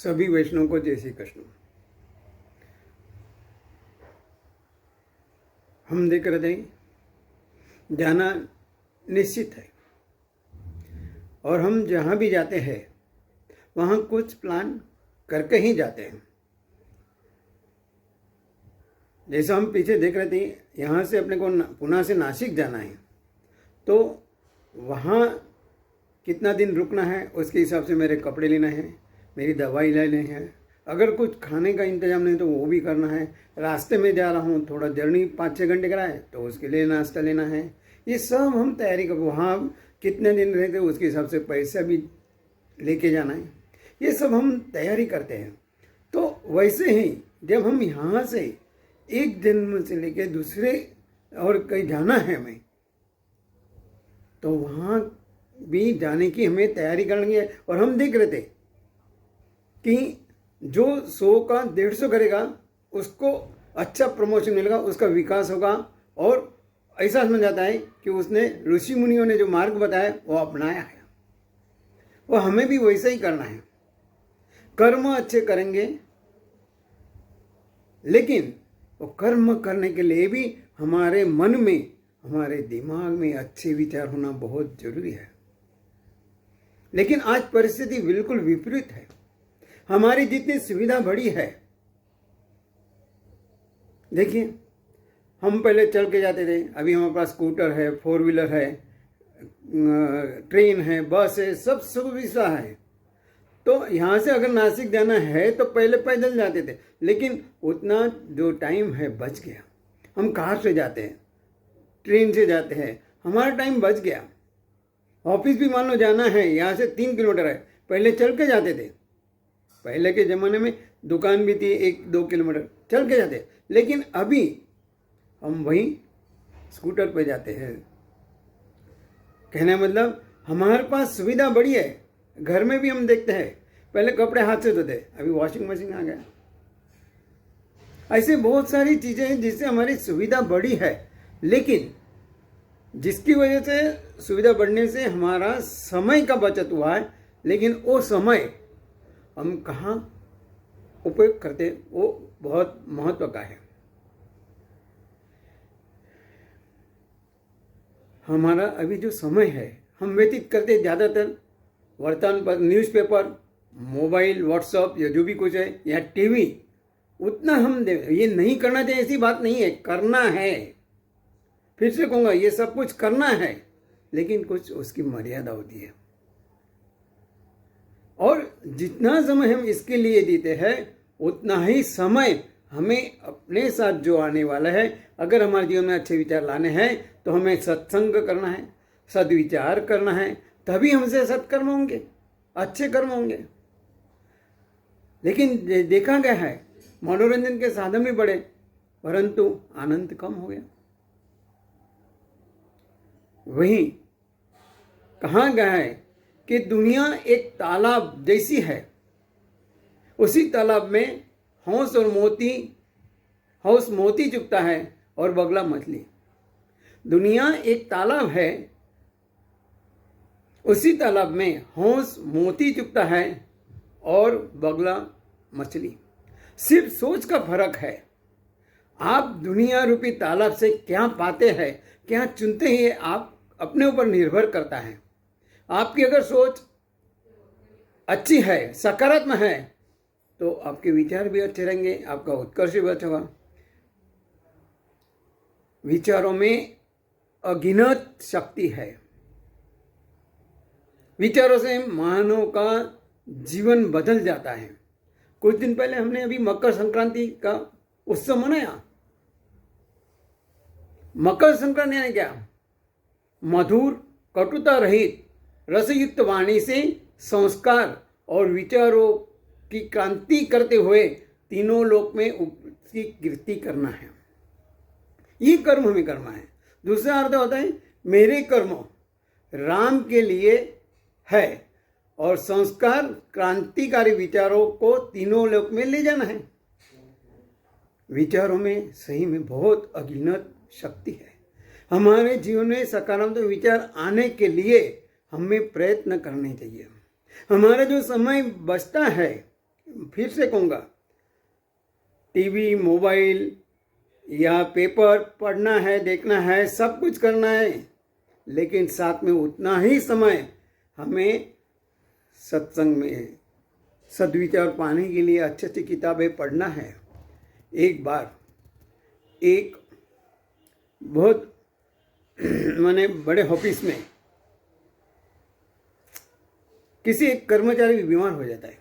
सभी वैष्णव को जय श्री कृष्ण। हम देख रहे थे जाना निश्चित है और हम जहाँ भी जाते हैं वहाँ कुछ प्लान करके ही जाते हैं। जैसा हम पीछे देख रहे थे, यहाँ से अपने को पुणे से नासिक जाना है तो वहाँ कितना दिन रुकना है उसके हिसाब से मेरे कपड़े लेना है, मेरी दवाई लेनी है, अगर कुछ खाने का इंतजाम नहीं तो वो भी करना है। रास्ते में जा रहा हूँ, थोड़ा जर्नी 5-6 घंटे का है तो उसके लिए नाश्ता लेना है। ये सब हम तैयारी कर, वहाँ कितने दिन रहते उसके हिसाब से पैसा भी लेके जाना है। ये सब हम तैयारी करते हैं। तो वैसे ही जब हम यहाँ से एक जन्म से लेके दूसरे और कहीं जाना है हमें, तो वहाँ भी जाने की हमें तैयारी करनी है। और हम देख रहे थे कि जो 100 का 150 करेगा उसको अच्छा प्रमोशन मिलेगा, उसका विकास होगा। और ऐसा समझ जाता है कि उसने ऋषि मुनियों ने जो मार्ग बताया वो अपनाया है, वो हमें भी वैसा ही करना है। कर्म अच्छे करेंगे, लेकिन वो कर्म करने के लिए भी हमारे मन में, हमारे दिमाग में अच्छे विचार होना बहुत जरूरी है। लेकिन आज परिस्थिति बिल्कुल विपरीत है। हमारी जितनी सुविधा बढ़ी है, देखिए हम पहले चल के जाते थे, अभी हमारे पास स्कूटर है, 4 व्हीलर है, ट्रेन है, बस है, सब सुविधा है। तो यहाँ से अगर नासिक जाना है तो पहले पैदल जाते थे, लेकिन उतना जो टाइम है बच गया। हम कार से जाते हैं, ट्रेन से जाते हैं, हमारा टाइम बच गया। ऑफिस भी मान लो जाना है, यहाँ से 3 किलोमीटर है, पहले चल के जाते थे। पहले के ज़माने में दुकान भी थी, 1-2 किलोमीटर चल के जाते, लेकिन अभी हम वहीं स्कूटर पे जाते हैं। कहने मतलब हमारे पास सुविधा बड़ी है। घर में भी हम देखते हैं, पहले कपड़े हाथ से धोते, अभी वॉशिंग मशीन आ गया। ऐसे बहुत सारी चीज़ें हैं जिससे हमारी सुविधा बढ़ी है, लेकिन जिसकी वजह से सुविधा बढ़ने से हमारा समय का बचत हुआ है, लेकिन वो समय हम कहाँ उपयोग करते वो बहुत महत्व का है। हमारा अभी जो समय है हम व्यतीत करते ज़्यादातर वर्तमान पर न्यूज़पेपर, मोबाइल, व्हाट्सएप या जो भी कुछ है, या टीवी, उतना हम ये नहीं करना चाहिए, ऐसी बात नहीं है, करना है। फिर से कहूँगा, ये सब कुछ करना है, लेकिन कुछ उसकी मर्यादा होती है। और जितना समय हम इसके लिए देते हैं उतना ही समय हमें अपने साथ जो आने वाला है, अगर हमारे जीवन में अच्छे विचार लाने हैं तो हमें सत्संग करना है, सद्विचार करना है, तभी हमसे सत्कर्म होंगे, अच्छे कर्म होंगे। लेकिन देखा गया है मनोरंजन के साधन भी बढ़े परंतु आनंद कम हो गया। वहीं कहा गया है कि दुनिया एक तालाब जैसी है, उसी तालाब में हंस मोती चुगता है और बगला मछली। दुनिया एक तालाब है, उसी तालाब में हंस मोती चुगता है और बगला मछली। सिर्फ सोच का फर्क है। आप दुनिया रूपी तालाब से क्या पाते हैं, क्या चुनते हैं, आप अपने ऊपर निर्भर करता है। आपकी अगर सोच अच्छी है, सकारात्मक है, तो आपके विचार भी अच्छे रहेंगे, आपका उत्कर्ष भी अच्छा होगा। विचारों में अगिनत शक्ति है। विचारों से मानव का जीवन बदल जाता है। कुछ दिन पहले हमने अभी मकर संक्रांति का उत्सव मनाया। मकर संक्रांति ने क्या, मधुर, कटुता रहित, रसयुक्त वाणी से संस्कार और विचारों की क्रांति करते हुए तीनों लोक में उसकी कीर्ति करना है। ये कर्म हमें करना है। दूसरा अर्थ होता है मेरे कर्म राम के लिए है और संस्कार क्रांतिकारी विचारों को तीनों लोक में ले जाना है। विचारों में सही में बहुत अगिनत शक्ति है। हमारे जीवन में सकारात्मक विचार आने के लिए हमें प्रयत्न करने चाहिए। हमारा जो समय बचता है फिर से कहूँगा, टीवी, मोबाइल या पेपर पढ़ना है, देखना है, सब कुछ करना है, लेकिन साथ में उतना ही समय हमें सत्संग में सद्विचार पाने के लिए अच्छी अच्छी किताबें पढ़ना है। एक बार एक बहुत मैंने बड़े ऑफिस में किसी एक कर्मचारी भी बीमार हो जाता है,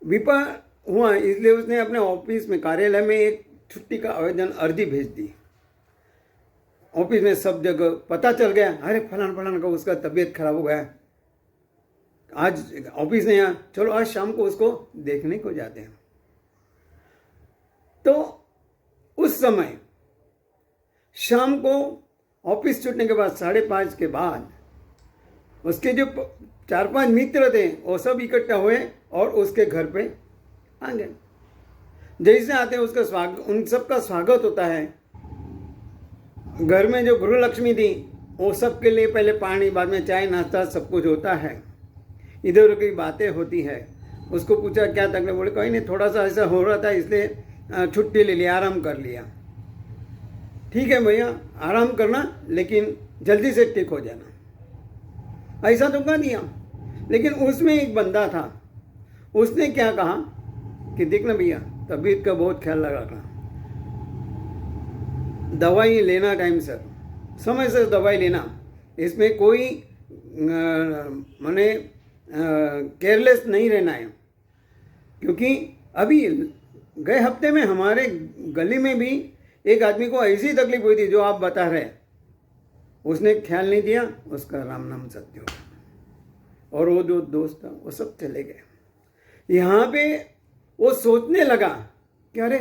विपा हुआ, इसलिए उसने अपने ऑफिस में, कार्यालय में एक छुट्टी का आवेदन अर्जी भेज दी। ऑफिस में सब जगह पता चल गया, अरे फलान फलान का उसका तबीयत खराब हो गया, आज ऑफिस नहीं आया, चलो आज शाम को उसको देखने को जाते हैं। तो उस समय शाम को ऑफिस छूटने के बाद 5:30 के बाद उसके जो 4-5 मित्र थे वो सब इकट्ठा हुए और उसके घर पे आ गए। जैसे आते हैं उसका स्वागत, उन सबका स्वागत होता है। घर में जो गृह लक्ष्मी थी वो सबके लिए पहले पानी, बाद में चाय, नाश्ता सब कुछ होता है। इधर उधर की बातें होती है। उसको पूछा क्या तकलीफ, बोले कोई नहीं, थोड़ा सा ऐसा हो रहा था इसलिए छुट्टी ले लिया, आराम कर लिया। ठीक है भैया, आराम करना, लेकिन जल्दी से ठीक हो जाना, ऐसा तो कह दिया। लेकिन उसमें एक बंदा था, उसने क्या कहा कि देखना भैया, तबीयत का बहुत ख्याल रखना, दवाई लेना टाइम से, समय से दवाई लेना, इसमें कोई माने केयरलेस नहीं रहना है। क्योंकि अभी गए हफ्ते में हमारे गली में भी एक आदमी को ऐसी तकलीफ हुई थी जो आप बता रहे, उसने ख्याल नहीं दिया, उसका राम नाम सत्य हो गया और वो जो दोस्त था वो सब चले गए। यहाँ पे वो सोचने लगा कि अरे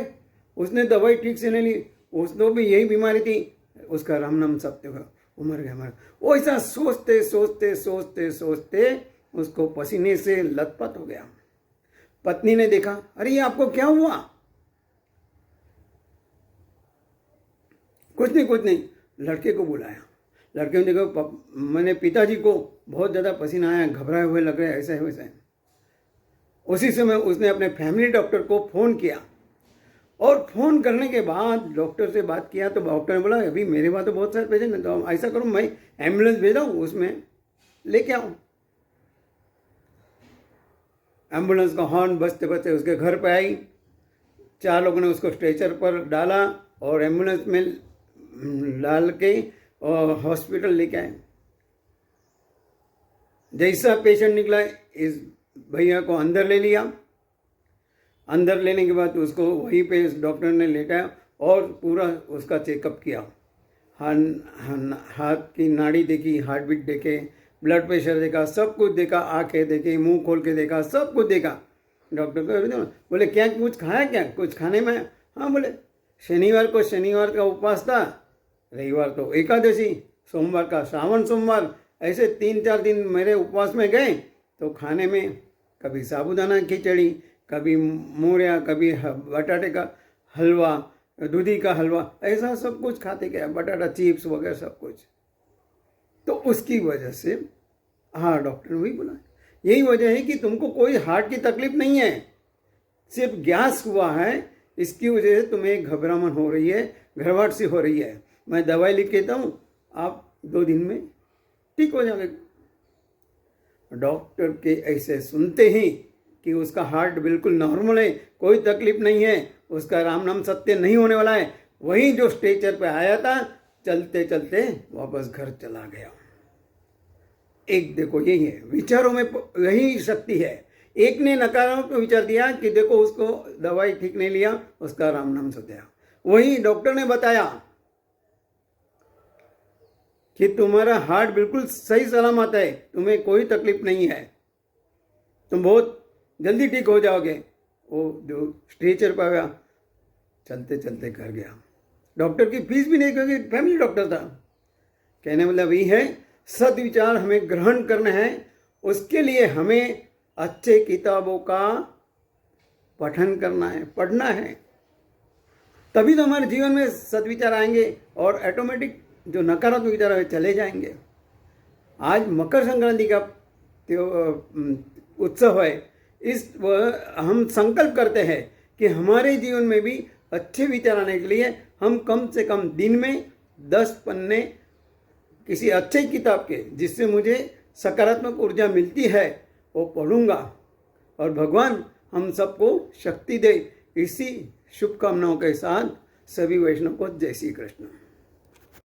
उसने दवाई ठीक से नहीं ली, उसको भी यही बीमारी थी, उसका राम नाम सत्य हो, उमर गया हमारा। वो ऐसा सोचते सोचते सोचते सोचते उसको पसीने से लथपथ हो गया। पत्नी ने देखा, अरे ये आपको क्या हुआ? कुछ नहीं, लड़के को बुलाया। लड़के ने देखा, मैंने पिताजी को बहुत ज़्यादा पसीना आया, घबराए हुए लग रहे, ऐसा है वैसा है। उसी समय उसने अपने फैमिली डॉक्टर को फ़ोन किया और फ़ोन करने के बाद डॉक्टर से बात किया तो डॉक्टर ने बोला, अभी मेरे पास तो बहुत सारे पेशेंट हैं, तो ऐसा करो मैं एम्बुलेंस भेजा हूँ, उसमें लेके आओ। एम्बुलेंस का हॉर्न बजते बजते उसके घर पे आई। 4 लोगों ने उसको स्ट्रेचर पर डाला और एम्बुलेंस में डाल के और हॉस्पिटल लेके आए। जैसा पेशेंट निकला, इस भैया को अंदर ले लिया। अंदर लेने के बाद उसको वहीं पे इस डॉक्टर ने लेटाया और पूरा उसका चेकअप किया। हाथ की नाड़ी देखी, हार्ट बीट देखे, ब्लड प्रेशर देखा, सब कुछ देखा, आंखें देखी, मुंह खोल के देखा, सब कुछ देखा। डॉक्टर को बोले क्या कुछ खाया क्या, कुछ खाने में? हाँ बोले, शनिवार का उपवास था, रविवार तो एकादशी, सोमवार का श्रावण सोमवार, ऐसे 3-4 दिन मेरे उपवास में गए। तो खाने में कभी साबूदाना खिचड़ी, कभी मोरिया, कभी बटाटे का हलवा, दूधी का हलवा, ऐसा सब कुछ खाते गया, बटाटा चिप्स वगैरह सब कुछ। तो उसकी वजह से हाँ, डॉक्टर ने वही बोला, यही वजह है कि तुमको कोई हार्ट की तकलीफ नहीं है, सिर्फ गैस हुआ है, इसकी वजह से तुम्हें घबराहट हो रही है, घबराहट सी हो रही है। मैं दवाई लिख के देता हूँ, आप 2 दिन में ठीक हो जाओगे। डॉक्टर के ऐसे सुनते ही कि उसका हार्ट बिल्कुल नॉर्मल है, कोई तकलीफ नहीं है, उसका राम नाम सत्य नहीं होने वाला है, वही जो स्ट्रेचर पे आया था, चलते चलते वापस घर चला गया। एक देखो, यही है, विचारों में यही शक्ति है। एक ने नकारात्मक विचार दिया कि देखो उसको दवाई ठीक नहीं लिया, उसका राम नाम सत्य। वही डॉक्टर ने बताया कि तुम्हारा हार्ट बिल्कुल सही सलामत है, तुम्हें कोई तकलीफ नहीं है, तुम बहुत जल्दी ठीक हो जाओगे। वो जो स्ट्रेचर पर गया, चलते चलते घर गया। डॉक्टर की फीस भी नहीं, क्योंकि फैमिली डॉक्टर था। कहने मतलब यही है, सद्विचार हमें ग्रहण करना है, उसके लिए हमें अच्छे किताबों का पठन करना है, पढ़ना है, तभी तो हमारे जीवन में सद्विचार आएंगे और ऑटोमेटिक जो नकारात्मक विचार है चले जाएंगे। आज मकर संक्रांति का उत्सव है, हम संकल्प करते हैं कि हमारे जीवन में भी अच्छे विचार आने के लिए हम कम से कम दिन में 10 पन्ने किसी अच्छे किताब के जिससे मुझे सकारात्मक ऊर्जा मिलती है वो पढ़ूंगा, और भगवान हम सबको शक्ति दे। इसी शुभकामनाओं के साथ सभी वैष्णव को जय श्री कृष्ण।